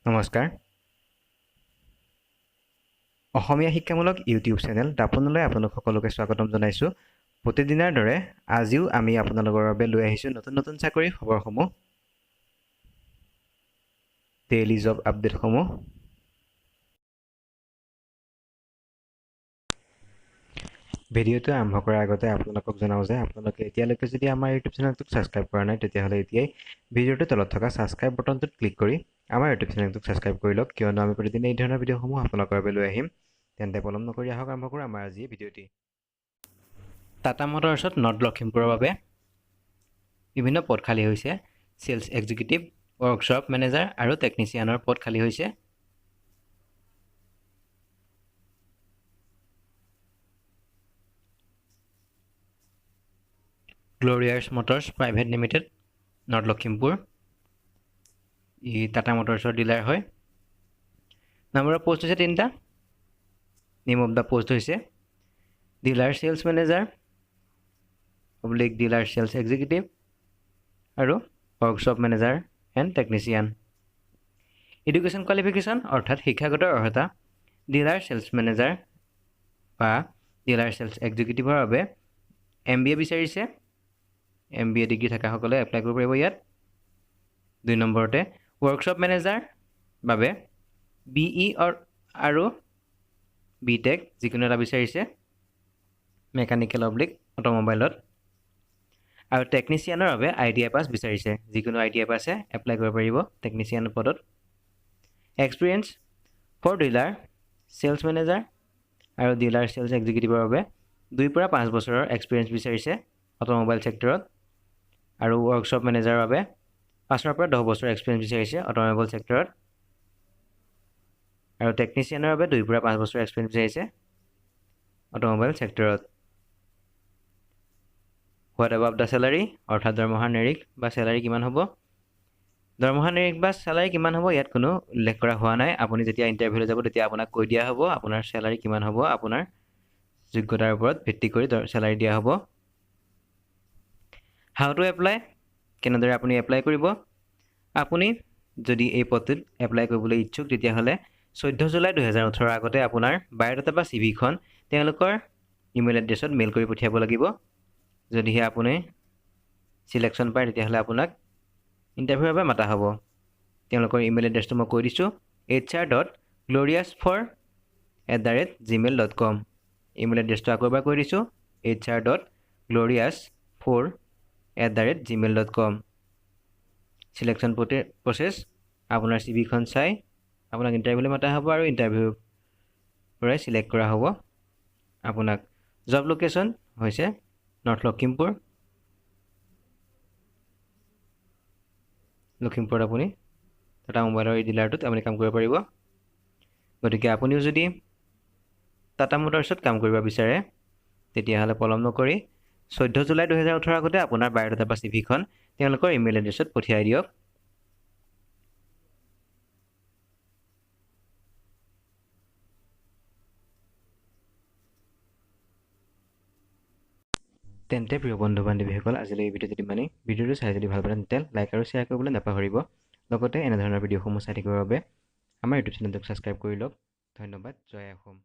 নমস্কাৰ অসমীয়া শিক্ষামূলক YouTube channel দাপোনলৈ আপোনালোক সকলোকে স্বাগতম জনাইছোঁ প্ৰতিদিনৰ দৰে আজিও আমি আপোনালোকৰ বাবে লৈ আহিছোঁ নতুন চাকৰিৰ খবৰসমূহ ডেইলি জব আপডেটসমূহ ভিডিঅ'টো আৰম্ভ কৰাৰ আগতে আপোনালোকক জনাওঁ যে আপোনালোকে এতিয়ালৈকে যদি আমাৰ ইউটিউব চেনেলটোক ছাবস্ক্ৰাইব কৰা নাই তেতিয়াহ'লে এতিয়াই ভিডিঅ'টোৰ তলত থকা ছাবস্ক্ৰাইব বাটনটোত ক্লিক কৰি আমাৰ ইউটিউব চেনেলটোক ছাবস্ক্ৰাইব কৰি লওক কিয়নো আমি প্ৰতিদিনে এই ধৰণৰ ভিডিঅ'সমূহ আপোনালোকৰ বাবে লৈ আহিম তেন্তে পলম নকৰি আহক আৰম্ভ কৰোঁ আমাৰ আজি ভিডিঅ'টি টাটা মটৰ্ছত নৰ্থ লখিমপুৰৰ বাবে বিভিন্ন পদ খালী হৈছে চেলছ এক্সিকিউটিভ ৱৰ্কশ্বপ মেনেজাৰ আৰু টেকনিচিয়ানৰ পদ খালী হৈছে Glorious motors private limited north Lakhimpur ই টাটা মটৰ্ছৰ ডিলাৰ হয় নাম্বাৰ অফ পোষ্ট হৈছে 3টা নেম অফ দ্য পোষ্ট হৈছে dealer sales manager dealer sales executive আৰু workshop manager and technician education qualification অৰ্থাৎ শিক্ষাগত অৰ্হতা ডিলাৰ চেলছ মেনেজাৰ বা ডিলাৰ চেলছ এক্সিকিউটিভৰ বাবে MBA বিচাৰিছে MBA ডিগ্ৰী থকাসকলে এপ্লাই কৰিব পাৰিব ইয়াত 2 নম্বৰতে ৱৰ্কশ্বপ মেনেজাৰ বাবে BE আৰু BTech যিকোনো এটা বিচাৰিছে মেকানিকেল অট'মোবাইলত আৰু টেকনিচিয়ানৰ বাবে ITI পাছ বিচাৰিছে যিকোনো ITI পাছে এপ্লাই কৰিব পাৰিব টেকনিচিয়ান পদত experience for dealer sales manager আৰু ডিলাৰ চেলছ এক্সিকিউটিভৰ বাবে 2 পৰা 5 বছৰৰ এক্সপিৰিয়েঞ্চ বিচাৰিছে অট'মোবাইল ছেক্টৰত আৰু ৱৰ্কশ্বপ মেনেজাৰৰ বাবে 5 পৰা 10 বছৰৰ এক্সপিৰিয়েঞ্চ বিচাৰিছে অট'মোবাইল ছেক্টৰত আৰু টেকনিচিয়ানৰ বাবে 2 পৰা 5 বছৰৰ এক্সপিৰিয়েঞ্চ বিচাৰিছে অট'মোবাইল ছেক্টৰত হোৱাট এবাউট দ্য চেলাৰী অৰ্থাৎ দৰমহাৰ নিৰিখ বা চেলাৰী কিমান হ'ব দৰমহাৰ নিৰিখ বা চেলাৰী কিমান হ'ব ইয়াত কোনো উল্লেখ কৰা হোৱা নাই আপুনি যেতিয়া ইণ্টাৰভিউলৈ যাব তেতিয়া আপোনাক কৈ দিয়া হ'ব আপোনাৰ চেলাৰী কিমান হ'ব আপোনাৰ যোগ্যতাৰ ওপৰত ভিত্তি কৰি চেলাৰী দিয়া হ'ব হাউ টু এপ্লাই কেনেদৰে আপুনি এপ্লাই কৰিব আপুনি যদি এই পদটোত এপ্লাই কৰিবলৈ ইচ্ছুক তেতিয়াহ'লে 14 জুলাই 2018 আগতে আপোনাৰ বায়'ডাটা বা CVখন তেওঁলোকৰ ইমেইল এড্ৰেছত মেইল কৰি পঠিয়াব লাগিব যদিহে আপুনি সিলেকশ্যন পায় তেতিয়াহ'লে আপোনাক ইণ্টাৰভিউৰ বাবে মাতা হ'ব তেওঁলোকৰ ইমেইল এড্ৰেছটো মই কৈ দিছোঁ hr.glorious4@gmail.com ইমেইল এড্ৰেছটো আকৌ এবাৰ কৈ দিছোঁ hr.glorious4@gmail.com সিলেকশ্যন প্ৰচেছ আপোনাৰ CVখন চাই আপোনাক ইণ্টাৰভিউলৈ মাতা হ'ব আৰু ইণ্টাৰভিউৰ পৰাই সিলেক্ট কৰা হ'ব আপোনাক জব লোকেশ্যন হৈছে নৰ্থ লখিমপুৰত আপুনি টাটা মোবাইলৰ এই ডিলাৰটোত আপুনি কাম কৰিব পাৰিব গতিকে আপুনিও যদি টাটা মটৰ্ছত কাম কৰিব বিচাৰে তেতিয়াহ'লে পলম নকৰি 14 জুলাই 2018 আগতে আপোনাৰ বায়'ডাটা বা CVখন তেওঁলোকৰ ইমেইল এড্ৰেছত পঠিয়াই দিয়ক তেন্তে প্ৰিয় বন্ধু বান্ধৱীসকল আজিলৈ এই ভিডিঅ'টো ইমানেই ভিডিঅ'টো চাই যদি ভাল পায় তেন্তে লাইক আৰু শ্বেয়াৰ কৰিবলৈ নাপাহৰিব লগতে এনেধৰণৰ ভিডিঅ'সমূহ চাই থাকিবৰ বাবে আমাৰ ইউটিউব চেনেলটোক ছাবস্ক্ৰাইব কৰি লওক ধন্যবাদ জয় অসম